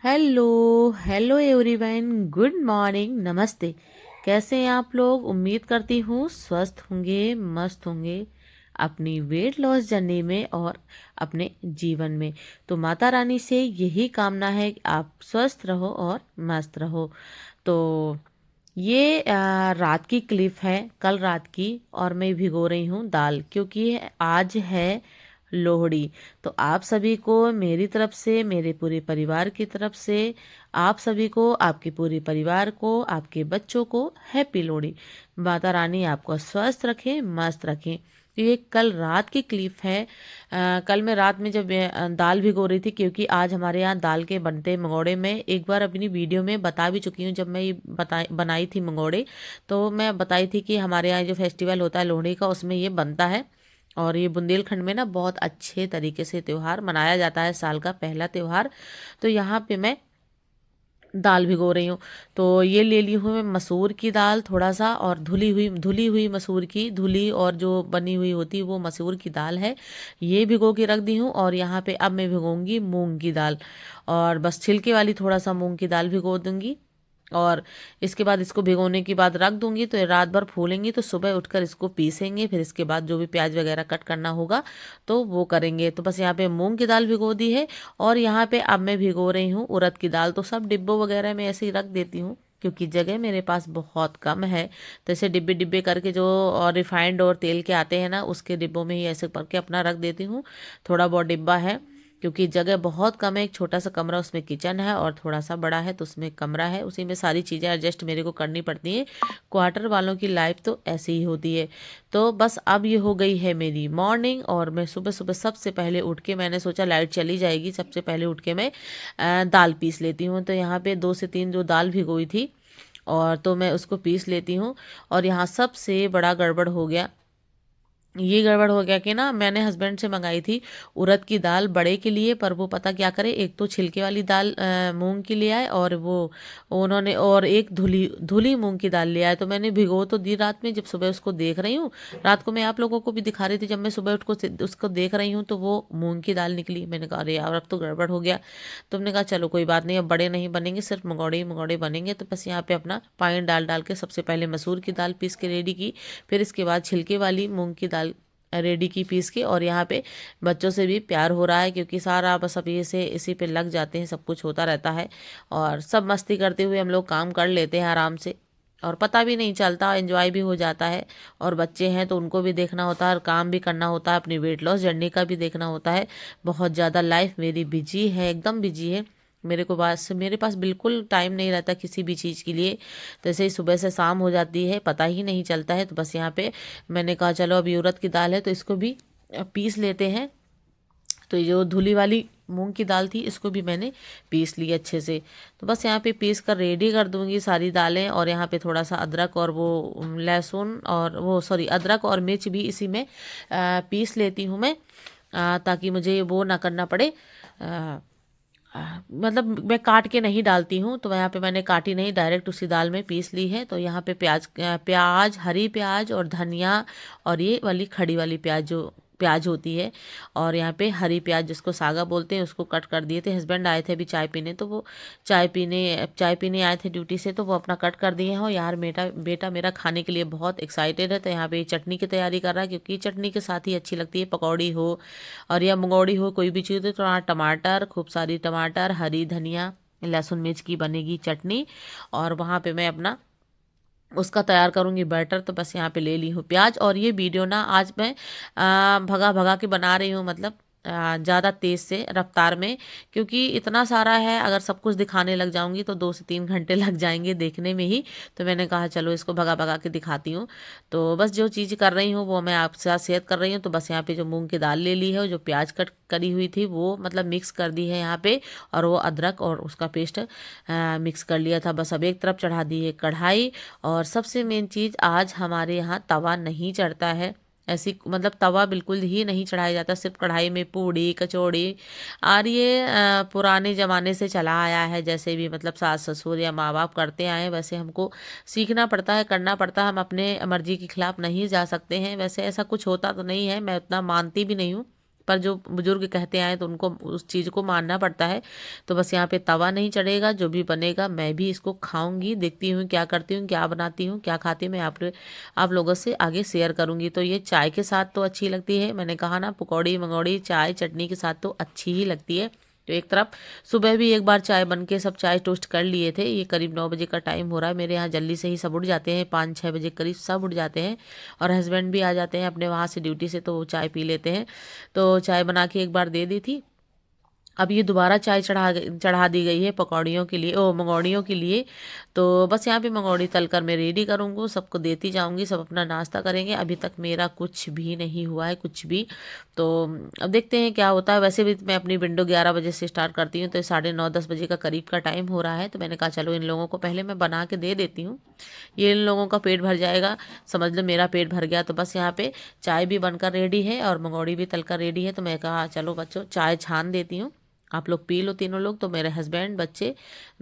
Hello hello everyone, good morning, नमस्ते। कैसे हैं आप लोग? उम्मीद करती हूँ स्वस्थ होंगे, मस्त होंगे अपनी वेट लॉस जर्नी में और अपने जीवन में। तो माता रानी से यही कामना है कि आप स्वस्थ रहो और मस्त रहो। तो ये रात की क्लिप है, कल रात की, और मैं भिगो रही हूँ दाल क्योंकि आज है लोहड़ी। तो आप सभी को मेरी तरफ से, मेरे पूरे परिवार की तरफ से, आप सभी को, आपके पूरे परिवार को, आपके बच्चों को हैप्पी लोहड़ी। माता रानी आपको स्वस्थ रखें, मस्त रखें। तो ये कल रात की क्लिप है। कल मैं रात में जब दाल भिगो रही थी, क्योंकि आज हमारे यहाँ दाल के बनते मंगोड़े, में एक बार अपनी वीडियो में बता भी चुकी हूँ। जब मैं ये बनाई थी मंगोड़े, तो मैं बताई थी कि हमारे यहाँ जो फेस्टिवल होता है लोहड़ी का, उसमें ये बनता है। और ये बुंदेलखंड में ना बहुत अच्छे तरीके से त्यौहार मनाया जाता है, साल का पहला त्यौहार। तो यहाँ पे मैं दाल भिगो रही हूँ। तो ये ले ली हूँ मैं मसूर की दाल थोड़ा सा, और धुली हुई मसूर की, धुली और जो बनी हुई होती है वो मसूर की दाल है। ये भिगो के रख दी हूँ। और यहाँ पे अब मैं भिगोऊंगी मूंग की दाल, और बस छिलके वाली थोड़ा सा मूंग की दाल भिगो दूंगी। और इसके बाद इसको भिगोने के बाद रख दूंगी, तो ये रात भर फूलेंगी, तो सुबह उठकर इसको पीसेंगे। फिर इसके बाद जो भी प्याज वगैरह कट करना होगा तो वो करेंगे। तो बस यहाँ पे मूंग की दाल भिगो दी है। और यहाँ पे अब मैं भिगो रही हूँ उड़द की दाल। तो सब डिब्बों वगैरह में ऐसे ही रख देती हूँ क्योंकि जगह मेरे पास बहुत कम है। तो ऐसे डिब्बे डिब्बे करके जो और रिफाइंड और तेल के आते हैं ना, उसके डिब्बों में ही ऐसे करके अपना रख देती हूँ। थोड़ा बहुत डिब्बा है क्योंकि जगह बहुत कम है। एक छोटा सा कमरा, उसमें किचन है, और थोड़ा सा बड़ा है तो उसमें कमरा है, उसी में सारी चीज़ें एडजस्ट मेरे को करनी पड़ती हैं। क्वार्टर वालों की लाइफ तो ऐसी ही होती है। तो बस अब ये हो गई है मेरी मॉर्निंग, और मैं सुबह सुबह सबसे पहले उठ के मैंने सोचा लाइट चली जाएगी, सबसे पहले उठ के मैं दाल पीस लेती हूँ। तो यहाँ पे 2 से 3 जो दाल भिगोई थी, और तो मैं उसको पीस लेती हूँ। और यहाँ सबसे बड़ा गड़बड़ हो गया, ये गड़बड़ हो गया कि ना, मैंने हस्बैंड से मंगाई थी उड़द की दाल बड़े के लिए, पर वो पता क्या करे, एक तो छिलके वाली दाल मूंग की ले आए, और वो उन्होंने और एक धुली धुली मूंग की दाल ले आए। तो मैंने भिगो तो दी रात में, जब सुबह उसको देख रही हूँ, रात को मैं आप लोगों को भी दिखा रही थी, जब मैं सुबह उठ को उसको देख रही हूँ तो वो मूंग की दाल निकली। मैंने कहा अरे यार, अब तो गड़बड़ हो गया। तुमने कहा चलो कोई बात नहीं, अब बड़े नहीं बनेंगे, सिर्फ मंगौड़े ही मंगौड़े बनेंगे। तो बस यहाँ पे अपना पानी डाल डाल के सबसे पहले मसूर की दाल पीस के रेडी की, फिर इसके बाद छिलके वाली मूंग की दाल रेडी की पीस के। और यहाँ पे बच्चों से भी प्यार हो रहा है क्योंकि सारा बस अब ये से इसी पे लग जाते हैं, सब कुछ होता रहता है। और सब मस्ती करते हुए हम लोग काम कर लेते हैं आराम से, और पता भी नहीं चलता, एंजॉय भी हो जाता है। और बच्चे हैं तो उनको भी देखना होता है, और काम भी करना होता है, अपनी वेट लॉस जर्नी का भी देखना होता है। बहुत ज़्यादा लाइफ मेरी बिजी है, एकदम बिजी है। मेरे पास बिल्कुल टाइम नहीं रहता किसी भी चीज़ के लिए। जैसे ही सुबह से शाम हो जाती है, पता ही नहीं चलता है। तो बस यहाँ पे मैंने कहा चलो अभी उड़द की दाल है तो इसको भी पीस लेते हैं। तो ये जो धुली वाली मूंग की दाल थी, इसको भी मैंने पीस ली अच्छे से। तो बस यहाँ पे पीस कर रेडी कर दूंगी सारी दालें। और यहाँ पे थोड़ा सा अदरक और वो लहसुन, और वो सॉरी अदरक और मिर्च भी इसी में पीस लेती हूँ मैं, ताकि मुझे वो ना करना पड़े। मतलब मैं काट के नहीं डालती हूँ, तो यहाँ पे मैंने काटी नहीं, डायरेक्ट उसी दाल में पीस ली है। तो यहाँ पे प्याज, हरी प्याज और धनिया, और ये वाली खड़ी वाली प्याज जो प्याज होती है, और यहाँ पे हरी प्याज जिसको सागा बोलते हैं, उसको कट कर दिए थे। हस्बैंड आए थे अभी चाय पीने, तो वो चाय पीने आए थे ड्यूटी से, तो वो अपना कट कर दिए हैं। और यार बेटा बेटा मेरा खाने के लिए बहुत एक्साइटेड है। तो यहाँ पे ये चटनी की तैयारी कर रहा है, क्योंकि चटनी के साथ ही अच्छी लगती है, पकौड़ी हो और या मंगौड़ी हो, कोई भी चीज़ हो, तो टमाटर, खूब सारी टमाटर, हरी धनिया, लहसुन मिर्च की बनेगी चटनी। और वहाँ पे मैं अपना उसका तैयार करूँगी बैटर। तो बस यहाँ पे ले ली हूँ प्याज। और ये वीडियो ना आज मैं भगा भगा के बना रही हूँ, मतलब ज़्यादा तेज़ से रफ्तार में, क्योंकि इतना सारा है, अगर सब कुछ दिखाने लग जाऊंगी तो 2 से 3 घंटे लग जाएंगे देखने में ही। तो मैंने कहा चलो इसको भगा भगा के दिखाती हूँ। तो बस जो चीज़ कर रही हूँ वो मैं आपके साथ शेयर कर रही हूँ। तो बस यहाँ पे जो मूंग की दाल ले ली है, और जो प्याज कट करी हुई थी वो मतलब मिक्स कर दी है यहाँ पे, और वो अदरक और उसका पेस्ट मिक्स कर लिया था। बस अब एक तरफ चढ़ा दी है कढ़ाई। और सबसे मेन चीज़, आज हमारे यहाँ तवा नहीं चढ़ता है, ऐसी मतलब तवा बिल्कुल ही नहीं चढ़ाया जाता, सिर्फ कढ़ाई में पूड़ी कचौड़ी। और ये पुराने ज़माने से चला आया है, जैसे भी मतलब सास ससुर या माँ बाप करते आए हैं, वैसे हमको सीखना पड़ता है, करना पड़ता है। हम अपने मर्जी के खिलाफ नहीं जा सकते हैं। वैसे ऐसा कुछ होता तो नहीं है, मैं उतना मानती भी नहीं हूँ, पर जो बुजुर्ग कहते आए तो उनको उस चीज़ को मानना पड़ता है। तो बस यहाँ पे तवा नहीं चढ़ेगा, जो भी बनेगा मैं भी इसको खाऊंगी, देखती हूँ क्या करती हूँ, क्या बनाती हूँ, क्या खाती हूँ, मैं आप लोगों से आगे शेयर करूँगी। तो ये चाय के साथ तो अच्छी लगती है, मैंने कहा ना पकौड़ी मंगौड़ी चाय चटनी के साथ तो अच्छी ही लगती है। तो एक तरफ सुबह भी एक बार चाय बन के सब चाय टोस्ट कर लिए थे। ये करीब 9 बजे का टाइम हो रहा है, मेरे यहाँ जल्दी से ही सब उठ जाते हैं, 5-6 बजे करीब सब उठ जाते हैं और हस्बैंड भी आ जाते हैं अपने वहाँ से ड्यूटी से, तो वो चाय पी लेते हैं। तो चाय बना के एक बार दे दी थी, अब ये दोबारा चाय चढ़ा दी गई है पकौड़ियों के लिए, मंगौड़ियों के लिए। तो बस यहाँ पे मंगौड़ी तल कर मैं रेडी करूँगी, सबको देती जाऊँगी, सब अपना नाश्ता करेंगे। अभी तक मेरा कुछ भी नहीं हुआ है, कुछ भी। तो अब देखते हैं क्या होता है। वैसे भी मैं अपनी विंडो 11 बजे से स्टार्ट करती हूँ, तो 9:30-10 बजे का करीब का टाइम हो रहा है। तो मैंने कहा चलो इन लोगों को पहले मैं बना के दे देती हूँ, ये इन लोगों का पेट भर जाएगा, समझ लो मेरा पेट भर गया। तो बस यहाँ पे चाय भी बनकर रेडी है और मंगौड़ी भी तलकर रेडी है। तो मैं कहा चलो बच्चों चाय छान देती हूँ, आप लोग पी लो तीनों लोग। तो मेरे हस्बैंड बच्चे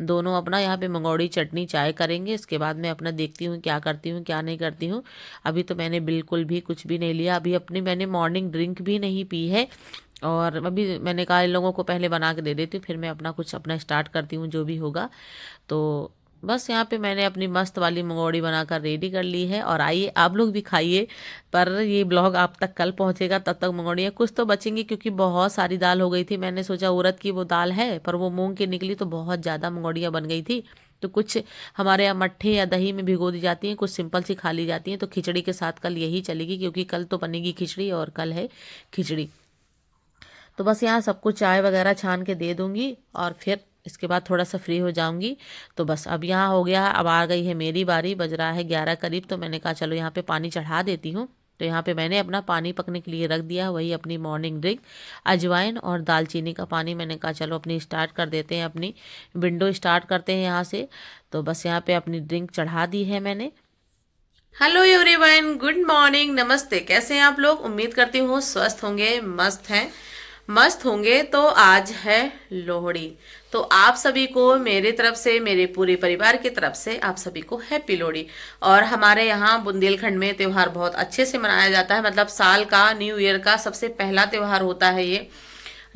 दोनों अपना यहाँ पे मंगौड़ी चटनी चाय करेंगे, इसके बाद मैं अपना देखती हूँ क्या करती हूँ क्या नहीं करती हूँ। अभी तो मैंने बिल्कुल भी कुछ भी नहीं लिया, अभी अपनी मैंने मॉर्निंग ड्रिंक भी नहीं पी है। और अभी मैंने कहा इन लोगों को पहले बना के दे देती हूँ, फिर मैं अपना कुछ अपना स्टार्ट करती हूँ जो भी होगा। तो बस यहाँ पे मैंने अपनी मस्त वाली मंगौड़ी बनाकर रेडी कर ली है, और आइए आप लोग भी खाइए। पर ये ब्लॉग आप तक कल पहुँचेगा, तब तक मंगौड़ियाँ कुछ तो बचेंगी, क्योंकि बहुत सारी दाल हो गई थी। मैंने सोचा उड़द की वो दाल है, पर वो मूंग की निकली तो बहुत ज़्यादा मंगौड़ियाँ बन गई थी। तो कुछ हमारे यहाँ मट्ठे या दही में भिगो दी जाती हैं, कुछ सिंपल सी खा ली जाती हैं। तो खिचड़ी के साथ कल यही चलेगी, क्योंकि कल तो बनेगी खिचड़ी और कल है खिचड़ी। तो बस यहाँ सबको चाय वगैरह छान के दे दूंगी और फिर इसके बाद थोड़ा सा फ्री हो जाऊंगी। तो बस अब यहाँ हो गया, अब आ गई है मेरी बारी, बज रहा है 11 करीब। तो मैंने कहा चलो यहाँ पे पानी चढ़ा देती हूँ। तो यहाँ पे मैंने अपना पानी पकने के लिए रख दिया, वही अपनी मॉर्निंग ड्रिंक अजवाइन और दालचीनी का पानी। मैंने कहा चलो अपनी स्टार्ट कर देते हैं, अपनी विंडो स्टार्ट करते हैं यहाँ से। तो बस यहाँ पे अपनी ड्रिंक चढ़ा दी है मैंने। हेलो एवरीवन, गुड मॉर्निंग, नमस्ते। कैसे हैं आप लोग? उम्मीद करती हूँ स्वस्थ होंगे, मस्त हैं, मस्त होंगे। तो आज है लोहड़ी, तो आप सभी को मेरी तरफ से, मेरे पूरे परिवार की तरफ से आप सभी को हैप्पी लोहड़ी। और हमारे यहाँ बुंदेलखंड में त्यौहार बहुत अच्छे से मनाया जाता है, मतलब साल का, न्यू ईयर का सबसे पहला त्यौहार होता है ये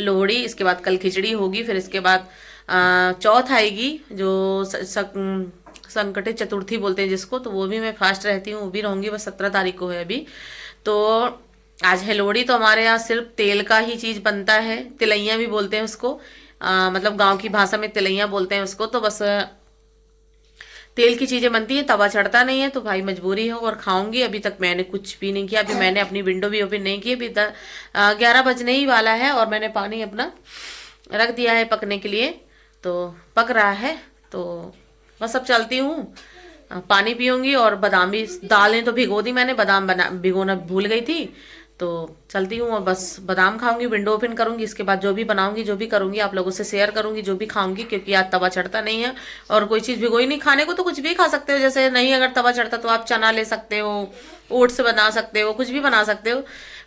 लोहड़ी। इसके बाद कल खिचड़ी होगी, फिर इसके बाद चौथ आएगी, जो संकटे चतुर्थी बोलते हैं जिसको, तो वो भी मैं फास्ट रहती हूँ, वो भी रहूंगी, बस 17 तारीख को है अभी। तो आज है लोहड़ी, तो हमारे यहाँ सिर्फ तेल का ही चीज बनता है, तिलैया भी बोलते हैं उसको, मतलब गांव की भाषा में तिलैया बोलते हैं उसको। तो बस तेल की चीजें बनती है, तवा चढ़ता नहीं है, तो भाई मजबूरी हो और खाऊंगी। अभी तक मैंने कुछ भी नहीं किया, अभी मैंने अपनी विंडो भी ओपन नहीं की, अभी 11 बजने ही वाला है और मैंने पानी अपना रख दिया है पकने के लिए, तो पक रहा है। तो बस अब चलती हूँ, पानी पीऊंगी और बादाम भी, दालें तो भिगो दी मैंने, बादाम बना भिगोना भूल गई थी। तो चलती हूँ और बस बादाम खाऊंगी, विंडो ओपन करूंगी, इसके बाद जो भी बनाऊंगी, जो भी करूंगी, आप लोगों से शेयर करूंगी जो भी खाऊंगी, क्योंकि आज तवा चढ़ता नहीं है और कोई चीज़ भिगोई नहीं। खाने को तो कुछ भी खा सकते हो, जैसे नहीं अगर तवा चढ़ता तो आप चना ले सकते हो, ओट्स बना सकते हो, कुछ भी बना सकते हो।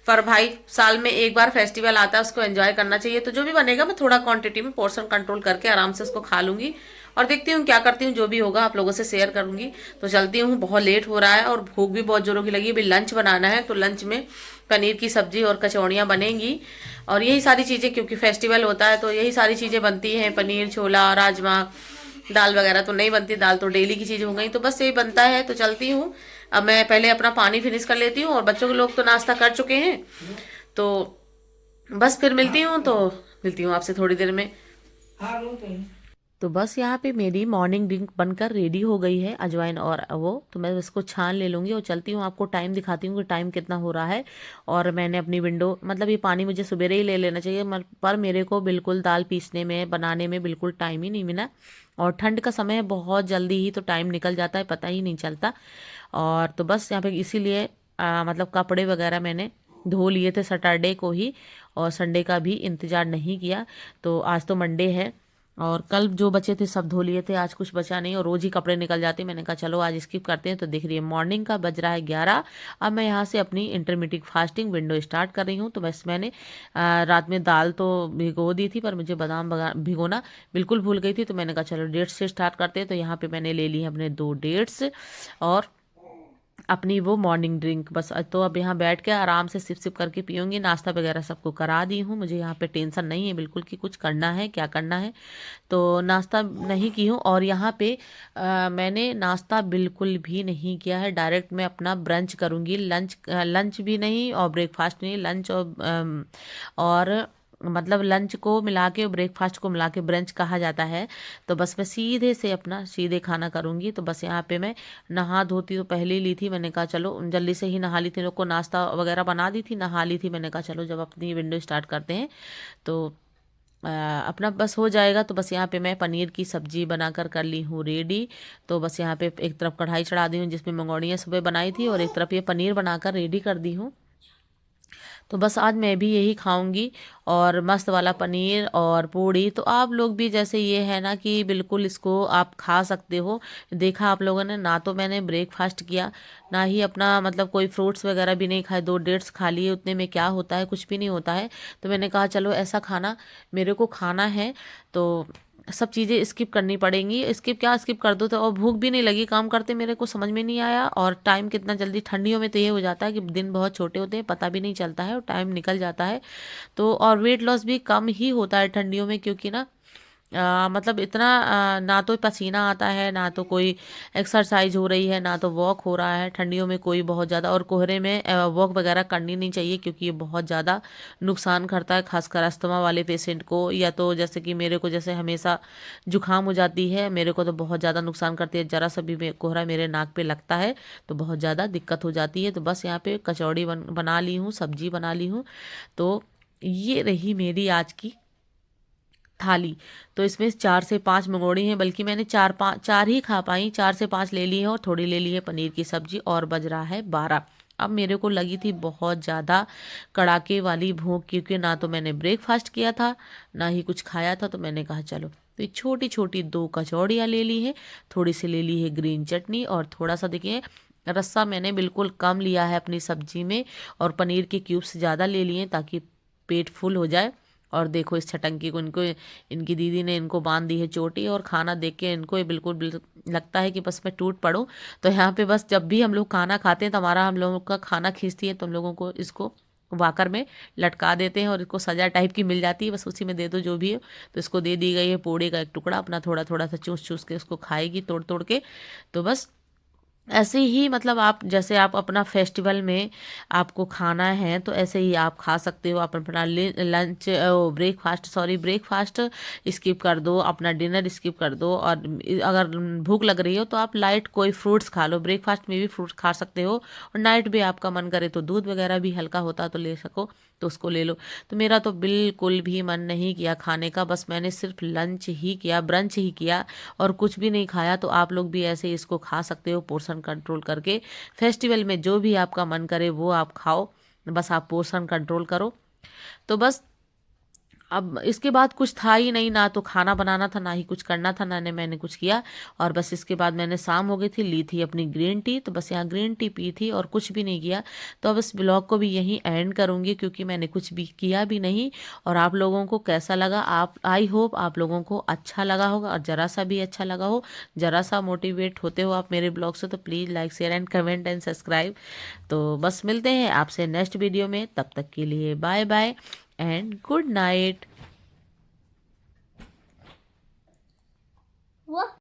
पर भाई साल में एक बार फेस्टिवल आता है, उसको एंजॉय करना चाहिए। तो जो भी बनेगा मैं थोड़ा क्वांटिटी में पोर्शन कंट्रोल करके आराम से उसको खा लूंगी, और देखती हूँ क्या करती हूँ, जो भी होगा आप लोगों से शेयर करूंगी। तो चलती हूँ, बहुत लेट हो रहा है और भूख भी बहुत जोरों की लगी। अभी लंच बनाना है, तो लंच में पनीर की सब्जी और कचौड़ियाँ बनेंगी, और यही सारी चीज़ें, क्योंकि फेस्टिवल होता है तो यही सारी चीज़ें बनती हैं। पनीर, छोला, राजमा, दाल वगैरह तो नहीं बनती, दाल तो डेली की चीज़ हो गई, तो बस यही बनता है। तो चलती हूँ, अब मैं पहले अपना पानी फिनिश कर लेती हूँ, और बच्चों के लोग तो नाश्ता कर चुके हैं, तो बस फिर मिलती हूँ, तो मिलती हूँ आपसे थोड़ी देर में। तो बस यहाँ पे मेरी मॉर्निंग ड्रिंक बनकर रेडी हो गई है, अजवाइन और वो, तो मैं इसको छान ले लूँगी और चलती हूँ। आपको टाइम दिखाती हूँ कि टाइम कितना हो रहा है। और मैंने अपनी विंडो, मतलब ये पानी मुझे सवेरे ही ले लेना चाहिए, पर मेरे को बिल्कुल दाल पीसने में, बनाने में बिल्कुल टाइम ही नहीं मिला। और ठंड का समय है, बहुत जल्दी ही तो टाइम निकल जाता है, पता ही नहीं चलता। और तो बस यहाँ पे इसीलिए मतलब कपड़े वगैरह मैंने धो लिए थे सैटरडे को ही, और संडे का भी इंतज़ार नहीं किया। तो आज तो मंडे है, और कल जो बचे थे सब धो लिए थे, आज कुछ बचा नहीं, और रोज ही कपड़े निकल जाते। मैंने कहा चलो आज स्किप करते हैं। तो दिख रही है मॉर्निंग का, बज रहा है 11। अब मैं यहाँ से अपनी इंटरमीडिएट फास्टिंग विंडो स्टार्ट कर रही हूँ। तो बस मैंने रात में दाल तो भिगो दी थी, पर मुझे बादाम भिगोना बिल्कुल भूल गई थी। तो मैंने कहा चलो डेट्स से स्टार्ट करते हैं। तो यहाँ पे मैंने ले ली है अपने 2 डेट्स, और अपनी वो मॉर्निंग ड्रिंक बस। तो अब यहाँ बैठ के आराम से सिप सिप करके पीऊँगी। नाश्ता वगैरह सबको करा दी हूँ, मुझे यहाँ पे टेंशन नहीं है बिल्कुल कि कुछ करना है क्या करना है। तो नाश्ता नहीं की हूँ और यहाँ पे मैंने नाश्ता बिल्कुल भी नहीं किया है। डायरेक्ट मैं अपना ब्रंच करूँगी। लंच भी नहीं और ब्रेकफास्ट नहीं, लंच और मतलब लंच को मिला के ब्रेकफास्ट को मिला के ब्रंच कहा जाता है। तो बस मैं सीधे से अपना सीधे खाना करूँगी। तो बस यहाँ पे मैं नहा धोती तो पहले ही ली थी, मैंने कहा चलो जल्दी से ही नहा ली थी, लोग को नाश्ता वगैरह बना दी थी, नहा ली थी। मैंने कहा चलो जब अपनी विंडो स्टार्ट करते हैं तो अपना बस हो जाएगा। तो बस यहाँ पे मैं पनीर की सब्जी बनाकर कर ली हूँ रेडी। तो बस यहाँ पे एक तरफ कढ़ाई चढ़ा दी हूँ जिसमें मंगोड़ियाँ सुबह बनाई थी और एक तरफ ये पनीर बनाकर रेडी कर दी हूँ। तो बस आज मैं भी यही खाऊंगी और मस्त वाला पनीर और पूड़ी। तो आप लोग भी जैसे ये है ना कि बिल्कुल इसको आप खा सकते हो। देखा आप लोगों ने, ना तो मैंने ब्रेकफास्ट किया ना ही अपना मतलब कोई फ्रूट्स वगैरह भी नहीं खाए, 2 डेट्स खा लिए, उतने में क्या होता है, कुछ भी नहीं होता है। तो मैंने कहा चलो ऐसा खाना मेरे को खाना है तो सब चीज़ें स्किप करनी पड़ेंगी। स्किप क्या स्किप कर दो तो, और भूख भी नहीं लगी काम करते, मेरे को समझ में नहीं आया। और टाइम कितना जल्दी ठंडियों में तो ये हो जाता है कि दिन बहुत छोटे होते हैं, पता भी नहीं चलता है और टाइम निकल जाता है। तो और वेट लॉस भी कम ही होता है ठंडियों में, क्योंकि ना मतलब इतना ना तो पसीना आता है, ना तो कोई एक्सरसाइज हो रही है, ना तो वॉक हो रहा है ठंडियों में कोई बहुत ज़्यादा। और कोहरे में वॉक वगैरह करनी नहीं चाहिए क्योंकि ये बहुत ज़्यादा नुकसान करता है, खासकर अस्थमा वाले पेशेंट को, या तो जैसे कि मेरे को जैसे हमेशा जुकाम हो जाती है, मेरे को तो बहुत ज़्यादा नुकसान करती है। ज़रा सा भी कोहरा मेरे नाक पे लगता है तो बहुत ज़्यादा दिक्कत हो जाती है। तो बस यहाँ पे कचौड़ी बना ली हूँ, सब्जी बना ली हूँ। तो ये रही मेरी आज की थाली। तो इसमें 4 से 5 मंगोड़ी हैं, बल्कि मैंने 4 ही खा पाई, 4 से 5 ले ली है और थोड़ी ले ली है पनीर की सब्जी, और बज रहा है 12। अब मेरे को लगी थी बहुत ज़्यादा कड़ाके वाली भूख, क्योंकि ना तो मैंने ब्रेकफास्ट किया था ना ही कुछ खाया था। तो मैंने कहा चलो, तो ये छोटी छोटी 2 कचौड़ियाँ ले ली है, थोड़ी सी ले ली है ग्रीन चटनी, और थोड़ा सा देखिए रस्सा मैंने बिल्कुल कम लिया है अपनी सब्जी में, और पनीर के क्यूब्स ज़्यादा ले लिए ताकि पेट फुल हो जाए। और देखो इस छटंकी को, इनको इनकी दीदी ने इनको बांध दी है चोटी, और खाना देख के इनको ये बिल्कुल लगता है कि बस मैं टूट पड़ूं। तो यहाँ पे बस जब भी हम लोग खाना खाते हैं तो हमारा हम लोगों का खाना खींचती है, तो हम लोगों को इसको वाकर में लटका देते हैं और इसको सजा टाइप की मिल जाती है, बस उसी में दे दो जो भी है। तो इसको दे दी गई है पूड़ी का एक टुकड़ा, अपना थोड़ा थोड़ा सा चूस चूस के उसको खाएगी तोड़ तोड़ के। तो बस ऐसे ही मतलब आप जैसे आप अपना फेस्टिवल में आपको खाना है तो ऐसे ही आप खा सकते हो। आप अपना लंच ब्रेकफास्ट ब्रेकफास्ट स्किप कर दो, अपना डिनर स्किप कर दो, और अगर भूख लग रही हो तो आप लाइट कोई फ्रूट्स खा लो। ब्रेकफास्ट में भी फ्रूट्स खा सकते हो, और नाइट भी आपका मन करे तो दूध वगैरह भी हल्का होता तो ले सको तो उसको ले लो। तो मेरा तो बिल्कुल भी मन नहीं किया खाने का, बस मैंने सिर्फ लंच ही किया, ब्रंच ही किया और कुछ भी नहीं खाया। तो आप लोग भी ऐसे इसको खा सकते हो पोर्शन कंट्रोल करके। फेस्टिवल में जो भी आपका मन करे वो आप खाओ, बस आप पोर्शन कंट्रोल करो। तो बस अब इसके बाद कुछ था ही नहीं, ना तो खाना बनाना था, ना ही कुछ करना था, ना ने मैंने कुछ किया। और बस इसके बाद मैंने शाम हो गई थी, ली थी अपनी ग्रीन टी, तो बस यहाँ ग्रीन टी पी थी और कुछ भी नहीं किया। तो अब इस ब्लॉग को भी यहीं एंड करूँगी क्योंकि मैंने कुछ भी किया भी नहीं। और आप लोगों को कैसा लगा, आप आई होप आप लोगों को अच्छा लगा होगा, और ज़रा सा भी अच्छा लगा हो, ज़रा सा मोटिवेट होते हो आप मेरे ब्लॉग से, तो please like share and comment and subscribe. तो बस मिलते हैं आपसे नेक्स्ट वीडियो में, तब तक के लिए bye bye and good night.